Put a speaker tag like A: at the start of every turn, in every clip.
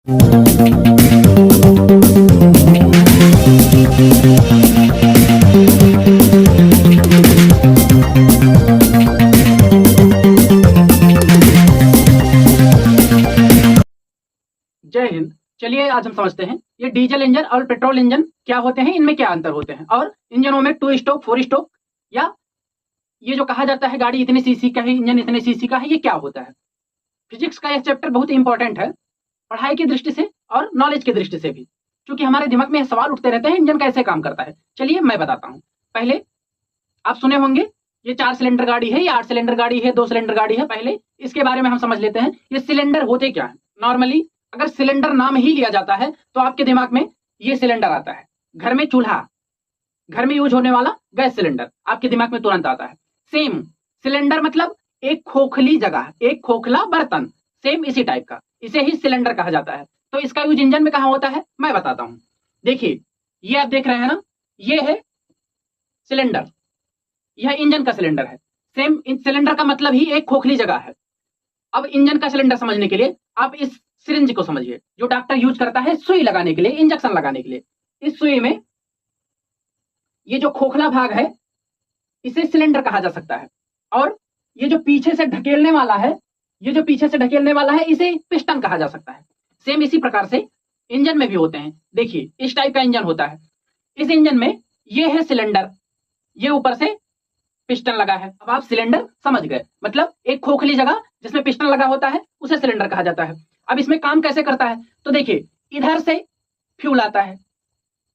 A: जय हिंद। चलिए आज हम समझते हैं ये डीजल इंजन और पेट्रोल इंजन क्या होते हैं, इनमें क्या अंतर होते हैं, और इंजनों में 2 स्ट्रोक 4 स्ट्रोक या ये जो कहा जाता है गाड़ी इतने सीसी का है, इंजन इतने सीसी का है, ये क्या होता है। फिजिक्स का यह चैप्टर बहुत इंपॉर्टेंट है पढ़ाई की दृष्टि से और नॉलेज की दृष्टि से भी, क्योंकि हमारे दिमाग में सवाल उठते रहते हैं इंजन कैसे काम करता है। चलिए मैं बताता हूँ। पहले आप सुने होंगे ये 4 सिलेंडर गाड़ी है, ये 8 सिलेंडर गाड़ी है, 2 सिलेंडर गाड़ी है। पहले इसके बारे में हम समझ लेते हैं ये सिलेंडर होते क्या है। नॉर्मली अगर सिलेंडर नाम ही लिया जाता है तो आपके दिमाग में ये सिलेंडर आता है। घर में चूल्हा, घर में यूज होने वाला गैस सिलेंडर आपके दिमाग में तुरंत आता है। सेम सिलेंडर मतलब एक खोखली जगह, एक खोखला बर्तन, सेम इसी टाइप का, इसे ही सिलेंडर कहा जाता है। तो इसका यूज इंजन में कहां होता है मैं बताता हूं। देखिए ये आप देख रहे हैं ना, ये है सिलेंडर, यह इंजन का सिलेंडर है। सेम सिलेंडर का मतलब ही एक खोखली जगह है। अब इंजन का सिलेंडर समझने के लिए आप इस सिरिंज को समझिए, जो डॉक्टर यूज करता है सुई लगाने के लिए, इंजेक्शन लगाने के लिए। इस सुई में ये जो खोखला भाग है इसे सिलेंडर कहा जा सकता है, और ये जो पीछे से ढकेलने वाला है, ये जो पीछे से ढकेलने वाला है, इसे पिस्टन कहा जा सकता है। सेम इसी प्रकार से इंजन में भी होते हैं। देखिए इस टाइप का इंजन होता है। इस इंजन में ये है सिलेंडर, ये ऊपर से पिस्टन लगा है। अब आप सिलेंडर समझ गए, मतलब एक खोखली जगह जिसमें पिस्टन लगा होता है उसे सिलेंडर कहा जाता है। अब इसमें काम कैसे करता है तो देखिए, इधर से फ्यूल आता है,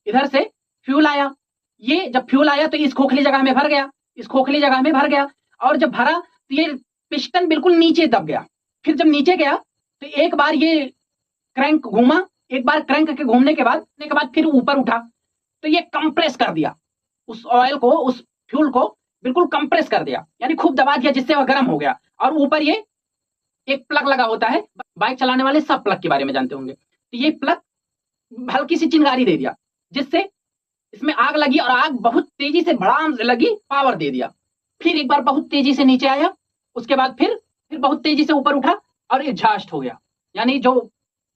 A: इधर से फ्यूल आया, ये जब फ्यूल आया तो इस खोखली जगह में भर गया, इस खोखली जगह में भर गया, और जब भरा तो ये पिस्टन बिल्कुल नीचे दब गया। फिर जब नीचे गया तो एक बार ये क्रैंक घूमा, एक बार क्रैंक के घूमने के बाद फिर ऊपर उठा, तो ये कंप्रेस कर दिया उस ऑयल को, उस फ्यूल को बिल्कुल कंप्रेस कर दिया, यानी खूब दबा दिया, जिससे वह गर्म हो गया। और ऊपर ये एक प्लग लगा होता है, बाइक चलाने वाले सब प्लग के बारे में जानते होंगे। तो ये प्लग हल्की सी चिंगारी दे दिया, जिससे इसमें आग लगी, और आग बहुत तेजी से भड़ाम से लगी, पावर दे दिया। फिर एक बार बहुत तेजी से नीचे आया, उसके बाद फिर बहुत तेजी से ऊपर उठा और एग्जॉस्ट हो गया, यानी जो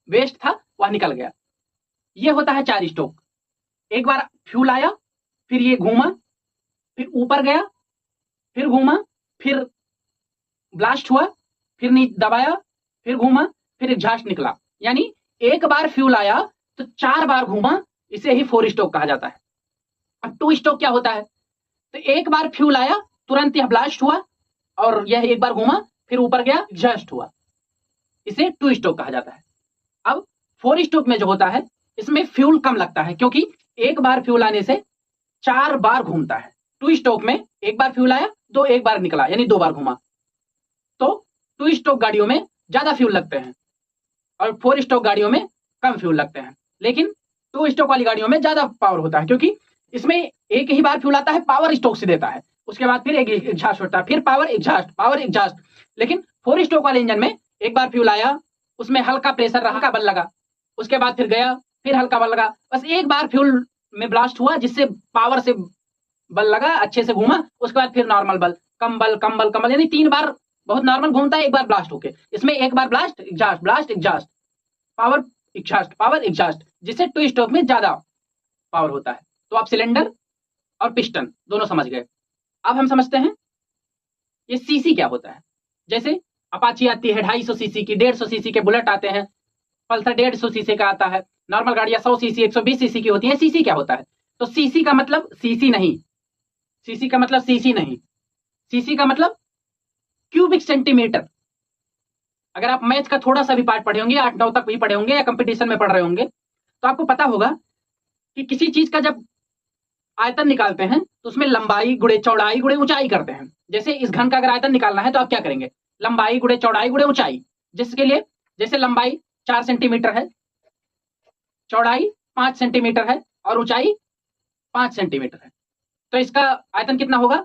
A: वेस्ट था वह निकल गया। ये होता है 4 स्ट्रोक। एक बार फ्यूल आया, फिर ये घूमा, फिर ऊपर गया, फिर घूमा, फिर ब्लास्ट हुआ, फिर दबाया, फिर घूमा, फिर एग्जॉस्ट निकला। यानी एक बार फ्यूल आया तो 4 बार घूमा, इसे ही 4 स्ट्रोक कहा जाता है। अब 2 स्ट्रोक क्या होता है, तो एक बार फ्यूल आया तुरंत यह ब्लास्ट हुआ, और यह एक बार घूमा, फिर ऊपर गया, एग्जॉस्ट हुआ, इसे 2 स्ट्रोक कहा जाता है। अब 4 स्ट्रोक में जो होता है इसमें फ्यूल कम लगता है, क्योंकि एक बार फ्यूल आने से 4 बार घूमता है। 2 स्ट्रोक में एक बार फ्यूल आया, एक बार निकला, यानी 2 बार घूमा। तो 2 स्ट्रोक गाड़ियों में ज्यादा फ्यूल लगते हैं और 4 स्ट्रोक गाड़ियों में कम फ्यूल लगते हैं। लेकिन 2 स्ट्रोक वाली गाड़ियों में ज्यादा पावर होता है, क्योंकि इसमें एक ही बार फ्यूल आता है, पावर स्ट्रोक से देता है, उसके बाद फिर एक एग्जॉस्ट होता है, फिर पावर एग्जॉस्ट, पावर एग्जॉस्ट। लेकिन 4 स्ट्रोक वाले इंजन में एक बार फ्यूल आया, उसमें हल्का प्रेशर रहा, हल्का बल लगा, उसके बाद फिर गया, फिर हल्का बल लगा, बस एक बार फ्यूल में ब्लास्ट हुआ, जिससे पावर से बल लगा, अच्छे से घूमा, उसके बाद फिर नॉर्मल बल, कम बल, कम बल, कम बल, यानी 3 बार बहुत नॉर्मल घूमता है, एक बार ब्लास्ट होके। इसमें एक बार blast exhaust, blast exhaust, power exhaust, power exhaust, जिससे 2 स्ट्रोक में ज्यादा पावर होता है। तो आप सिलेंडर और पिस्टन दोनों समझ गए। अब हम समझते हैं ये सीसी क्या होता है। जैसे अपाची आती है 250 सीसी की, 150 सीसी के बुलेट आते हैं, पल्सर 150 सीसी का आता है, नॉर्मल गाड़ियां 100 सीसी 120 सीसी की होती है। सीसी क्या होता है, तो सीसी का मतलब सीसी नहीं, सीसी का मतलब सीसी नहीं, सीसी का मतलब क्यूबिक सेंटीमीटर। अगर आप मैथ का थोड़ा सा भी पार्ट पढ़े होंगे, 8-9 तक भी पढ़े होंगे, या कंपटीशन में पढ़ रहे होंगे, तो आपको पता होगा कि किसी चीज का जब आयतन निकालते हैं तो उसमें लंबाई गुणे चौड़ाई गुणे ऊंचाई करते हैं। जैसे इस घन का अगर आयतन निकालना है तो आप क्या करेंगे, लंबाई गुणे चौड़ाई गुणे ऊंचाई। जिसके लिए जैसे लंबाई 4 सेंटीमीटर है, चौड़ाई 5 सेंटीमीटर है, और ऊंचाई 5 सेंटीमीटर है, तो इसका आयतन कितना होगा,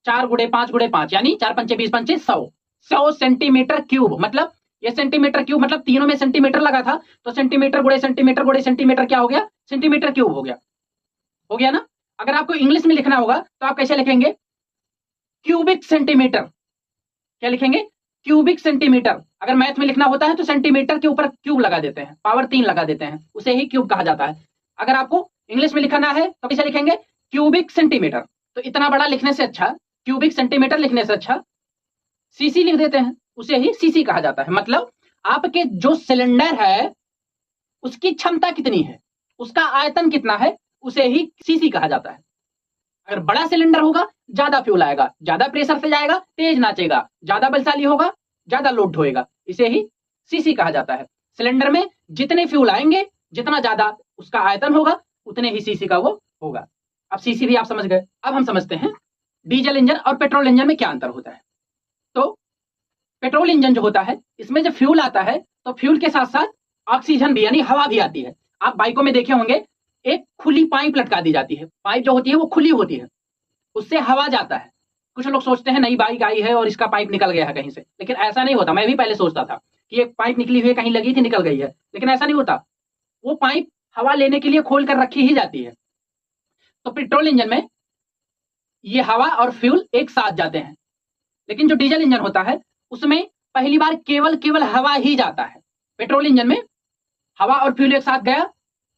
A: 4 गुणे 5 गुणे 5, यानी 4 पंचे 20 पंचे 100 सेंटीमीटर क्यूब। मतलब ये सेंटीमीटर क्यूब, मतलब तीनों में सेंटीमीटर लगा था, तो सेंटीमीटर गुणे सेंटीमीटर गुणे सेंटीमीटर क्या हो गया, सेंटीमीटर क्यूब हो गया। हो गया ना। अगर आपको इंग्लिश में लिखना होगा तो आप कैसे लिखेंगे, क्यूबिक सेंटीमीटर। क्या लिखेंगे, क्यूबिक सेंटीमीटर, अगर मैथ में लिखना होता है तो सेंटीमीटर के ऊपर क्यूब लगा देते हैं, पावर 3 लगा देते हैं, उसे ही क्यूब कहा जाता है। अगर आपको इंग्लिश में लिखना है तो कैसे लिखेंगे, क्यूबिक सेंटीमीटर। तो इतना बड़ा लिखने से अच्छा, क्यूबिक सेंटीमीटर लिखने से अच्छा सीसी लिख देते हैं, उसे ही सीसी कहा जाता है। मतलब आपके जो सिलेंडर है उसकी क्षमता कितनी है, उसका आयतन कितना है, उसे ही सीसी कहा जाता है। अगर बड़ा सिलेंडर होगा ज्यादा फ्यूल आएगा, ज्यादा प्रेशर से जाएगा, तेज नाचेगा, ज्यादा बलशाली होगा, ज्यादा लोड ढोएगा, इसे ही सीसी कहा जाता है। सिलेंडर में जितने फ्यूल आएंगे, जितना ज्यादा उसका आयतन होगा, उतने ही सीसी का वो होगा। अब सीसी भी आप समझ गए। अब हम समझते हैं डीजल इंजन और पेट्रोल इंजन में क्या अंतर होता है। तो पेट्रोल इंजन जो होता है, इसमें जब फ्यूल आता है तो फ्यूल के साथ साथ ऑक्सीजन भी यानी हवा भी आती है। आप बाइकों में देखे होंगे एक खुली पाइप लटका दी जाती है, पाइप जो होती है वो खुली होती है, उससे हवा जाता है। कुछ लोग सोचते हैं नई बाइक आई है और इसका पाइप निकल गया है कहीं से, लेकिन ऐसा नहीं होता। मैं भी पहले सोचता था कि एक पाइप निकली हुई है, कहीं लगी थी निकल गई है, लेकिन ऐसा नहीं होता। वो पाइप हवा लेने के लिए खोल कर रखी ही जाती है। तो पेट्रोल इंजन में ये हवा और फ्यूल एक साथ जाते हैं, लेकिन जो डीजल इंजन होता है उसमें पहली बार केवल हवा ही जाता है। पेट्रोल इंजन में हवा और फ्यूल एक साथ गया,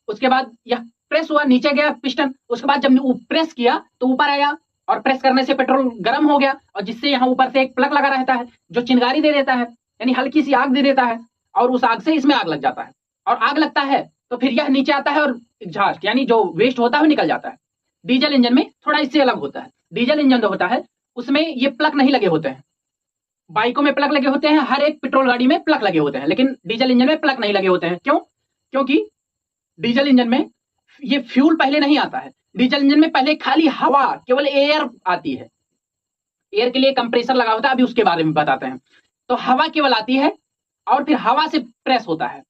A: उसके बाद यह प्रेस हुआ, नीचे गया पिस्टन, उसके बाद जब प्रेस किया तो ऊपर आया, और प्रेस करने से पेट्रोल गर्म हो गया, और जिससे यहाँ ऊपर से एक प्लग लगा रहता है जो चिंगारी दे देता है, यानी हल्की सी आग दे देता है, और उस आग से इसमें आग लग जाता है। और आग लगता है तो फिर यह नीचे आता है और एग्जॉस्ट यानी जो वेस्ट होता है वो निकल जाता है। डीजल इंजन में थोड़ा इससे अलग होता है। डीजल इंजन जो होता है उसमें ये प्लग नहीं लगे होते हैं। बाइकों में प्लग लगे होते हैं, हर एक पेट्रोल गाड़ी में प्लग लगे होते हैं, लेकिन डीजल इंजन में प्लग नहीं लगे होते हैं। क्यों? क्योंकि डीजल इंजन में ये फ्यूल पहले नहीं आता है। डीजल इंजन में पहले खाली हवा, केवल एयर आती है। एयर के लिए कंप्रेसर लगा होता है, अभी उसके बारे में बताते हैं। तो हवा केवल आती है और फिर हवा से प्रेस होता है,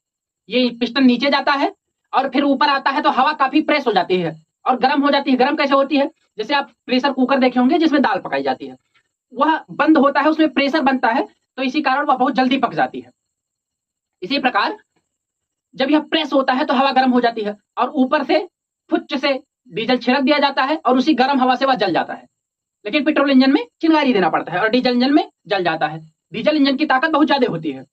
A: ये पिस्टन नीचे जाता है और फिर ऊपर आता है, तो हवा काफी प्रेस हो जाती है और गर्म हो जाती है। गर्म कैसे होती है? जैसे आप प्रेशर कुकर देखे होंगे जिसमें दाल पकाई जाती है, वह बंद होता है, उसमें प्रेशर बनता है, तो इसी कारण वह बहुत जल्दी पक जाती है। इसी प्रकार जब यह प्रेस होता है तो हवा गर्म हो जाती है और ऊपर से फुच्च से डीजल छिड़क दिया जाता है और उसी गर्म हवा से वह जल जाता है। लेकिन पेट्रोल इंजन में चिंगारी देना पड़ता है और डीजल इंजन में जल जाता है। डीजल इंजन की ताकत बहुत ज्यादा होती है।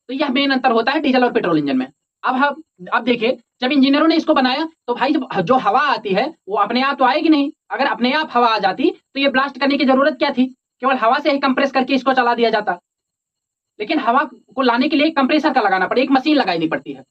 A: तो यह मेन अंतर होता है डीजल और पेट्रोल इंजन में। अब देखिए, जब इंजीनियरों ने इसको बनाया तो भाई जो हवा आती है वो अपने आप तो आएगी नहीं। अगर अपने आप हवा आ जाती तो ये ब्लास्ट करने की जरूरत क्या थी? केवल हवा से ही कंप्रेस करके इसको चला दिया जाता। लेकिन हवा को लाने के लिए एक कंप्रेसर का लगाना पड़े, एक मशीन लगानी पड़ती है।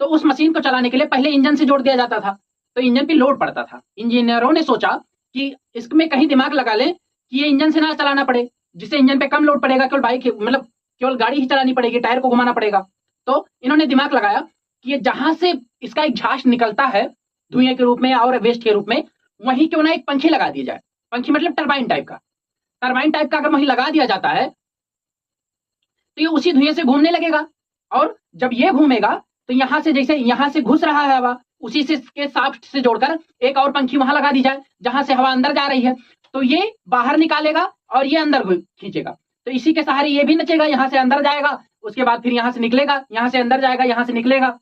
A: तो उस मशीन को चलाने के लिए पहले इंजन से जोड़ दिया जाता था, तो इंजन पे लोड पड़ता था। इंजीनियरों ने सोचा कि इसमें कहीं दिमाग लगा लें कि ये इंजन से ना चलाना पड़े, जिससे इंजन पे कम लोड पड़ेगा, केवल बाइक मतलब केवल गाड़ी ही चलानी पड़ेगी, टायर को घुमाना पड़ेगा। तो इन्होंने दिमाग लगाया कि ये जहां से इसका एक झांस निकलता है धुएं के रूप में और वेस्ट के रूप में, वहीं क्यों ना एक पंखी लगा दी जाए। पंखी मतलब टरबाइन टाइप का। टरबाइन टाइप का अगर वहीं लगा दिया जाता है तो ये उसी धुएं से घूमने लगेगा, और जब ये घूमेगा तो यहां से, जैसे यहां से घुस रहा है हवा, उसी से के शाफ्ट से जोड़कर एक और पंखी वहां लगा दी जाए जहां से हवा अंदर जा रही है, तो ये बाहर निकालेगा और ये अंदर खींचेगा। तो इसी के सहारे ये भी नचेगा, यहां से अंदर जाएगा, उसके बाद फिर यहां से निकलेगा, यहां से अंदर जाएगा, यहां से निकलेगा।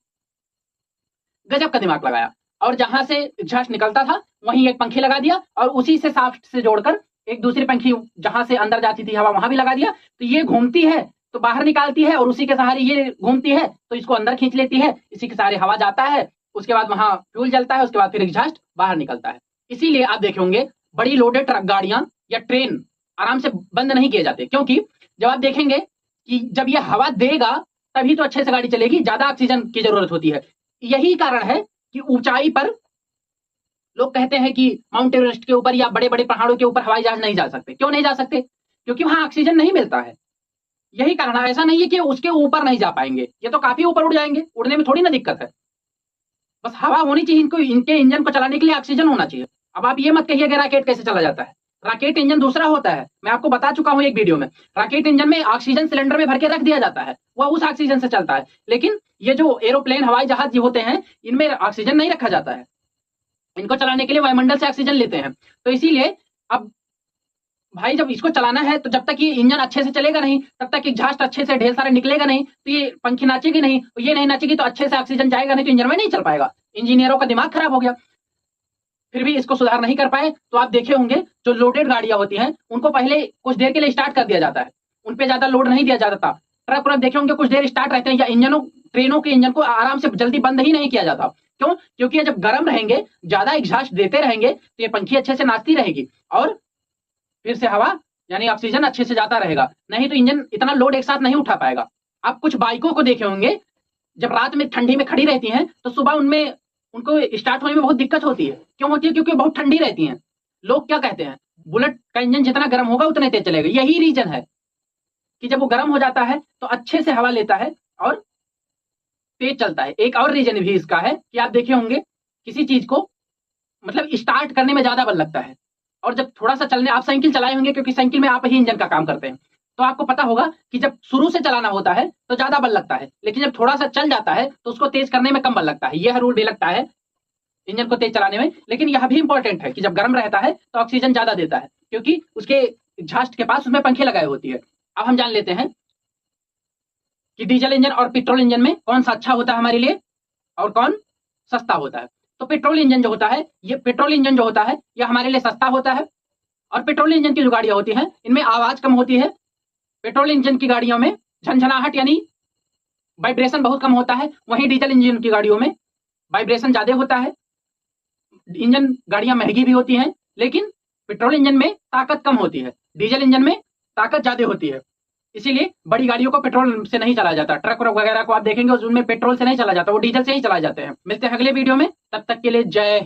A: गजब का दिमाग लगाया। और जहां से एग्जॉस्ट निकलता था वहीं एक पंखी लगा दिया और उसी से शाफ्ट से जोड़कर एक दूसरी पंखी जहां से अंदर जाती थी हवा वहां भी लगा दिया। तो ये घूमती है तो बाहर निकालती है, और उसी के सहारे ये घूमती है तो इसको अंदर खींच लेती है, इसी के सहारे हवा जाता है, उसके बाद वहां फ्यूल जलता है, उसके बाद फिर एग्जॉस्ट बाहर निकलता है। इसीलिए आप देखे होंगे बड़ी लोडेड ट्रक गाड़ियां या ट्रेन आराम से बंद नहीं किए जाते, क्योंकि जब आप देखेंगे कि जब ये हवा देगा तभी तो अच्छे से गाड़ी चलेगी, ज्यादा ऑक्सीजन की जरूरत होती है। यही कारण है कि ऊंचाई पर लोग कहते हैं कि माउंट एवरेस्ट के ऊपर या बड़े बड़े पहाड़ों के ऊपर हवाई जहाज नहीं जा सकते। क्यों नहीं जा सकते? क्योंकि वहां ऑक्सीजन नहीं मिलता है। यही कारण है। ऐसा नहीं है कि उसके ऊपर नहीं जा पाएंगे, ये तो काफी ऊपर उड़ जाएंगे, उड़ने में थोड़ी ना दिक्कत है, बस हवा होनी चाहिए। इनको, इनके इंजन को चलाने के लिए ऑक्सीजन होना चाहिए। अब आप ये मत कहिए कि रॉकेट कैसे चला जाता है। रॉकेट इंजन दूसरा होता है, मैं आपको बता चुका हूं एक वीडियो में। रॉकेट इंजन में ऑक्सीजन सिलेंडर में भर के रख दिया जाता है, वह उस ऑक्सीजन से चलता है। लेकिन ये जो एरोप्लेन हवाई जहाज होते हैं इनमें ऑक्सीजन नहीं रखा जाता है, इनको चलाने के लिए वायुमंडल से ऑक्सीजन लेते हैं। तो इसीलिए अब भाई जब इसको चलाना है तो जब तक ये इंजन अच्छे से चलेगा नहीं तब तक एग्जॉस्ट अच्छे से ढेर सारे निकलेगा नहीं, तो ये पंखी नाचेगी नहीं, ये नहीं नाचेगी तो अच्छे से ऑक्सीजन जाएगा नहीं, तो इंजन में नहीं चल पाएगा। इंजीनियरों का दिमाग खराब हो गया, फिर भी इसको सुधार नहीं कर पाए। तो आप देखे होंगे जो लोडेड गाड़ियां होती हैं उनको पहले कुछ देर के लिए स्टार्ट कर दिया जाता है, उन पे ज्यादा लोड नहीं दिया जाता था। ट्रक व्रक देखे होंगे कुछ देर स्टार्ट रहते हैं, या इंजनों ट्रेनों के इंजन को आराम से जल्दी बंद ही नहीं किया जाता। क्यों? क्योंकि ये जब गर्म रहेंगे, ज्यादा एग्जॉस्ट देते रहेंगे तो ये पंखी अच्छे से नाचती रहेगी और फिर से हवा यानी ऑक्सीजन अच्छे से जाता रहेगा, नहीं तो इंजन इतना लोड एक साथ नहीं उठा पाएगा। आप कुछ बाइकों को देखे होंगे, जब रात में ठंडी में खड़ी रहती हैं तो सुबह उनमें उनको स्टार्ट होने में बहुत दिक्कत होती है। क्यों होती है? क्योंकि बहुत ठंडी रहती हैं। लोग क्या कहते हैं, बुलेट का इंजन जितना गर्म होगा उतने तेज चलेगा। यही रीजन है कि जब वो गर्म हो जाता है तो अच्छे से हवा लेता है और तेज चलता है। एक और रीजन भी इसका है कि आप देखे होंगे किसी चीज को मतलब स्टार्ट करने में ज्यादा बल लगता है, और जब थोड़ा सा चलने, आप साइकिल चलाए होंगे क्योंकि साइकिल में आप ही इंजन का काम करते हैं, तो आपको पता होगा कि जब शुरू से चलाना होता है तो ज्यादा बल लगता है, लेकिन जब थोड़ा सा चल जाता है तो उसको तेज करने में कम बल लगता है। यह रूल भी लगता है इंजन को तेज चलाने में। लेकिन यह भी इंपॉर्टेंट है कि जब गर्म रहता है तो ऑक्सीजन ज्यादा देता है, क्योंकि उसके एग्जॉस्ट के पास उसमें पंखे लगाए होती है। अब हम जान लेते हैं कि डीजल इंजन और पेट्रोल इंजन में कौन सा अच्छा होता है हमारे लिए और कौन सस्ता होता है। तो पेट्रोल इंजन जो होता है, ये पेट्रोल इंजन जो होता है यह हमारे लिए सस्ता होता है। और पेट्रोल इंजन की जो गाड़ियां होती हैं इनमें आवाज कम होती है। पेट्रोल इंजन की गाड़ियों में झनझनाहट यानी वाइब्रेशन बहुत कम होता है, वहीं डीजल इंजन की गाड़ियों में वाइब्रेशन ज्यादा होता है। इंजन गाड़ियां महंगी भी होती हैं, लेकिन पेट्रोल इंजन में ताकत कम होती है, डीजल इंजन में ताकत ज्यादा होती है। इसीलिए बड़ी गाड़ियों को पेट्रोल से नहीं चलाया जाता। ट्रक वगैरह को आप देखेंगे उसमें पेट्रोल से नहीं चला जाता, वो डीजल से ही चलाए जाते हैं। मिलते हैं अगले वीडियो में, तब तक के लिए जय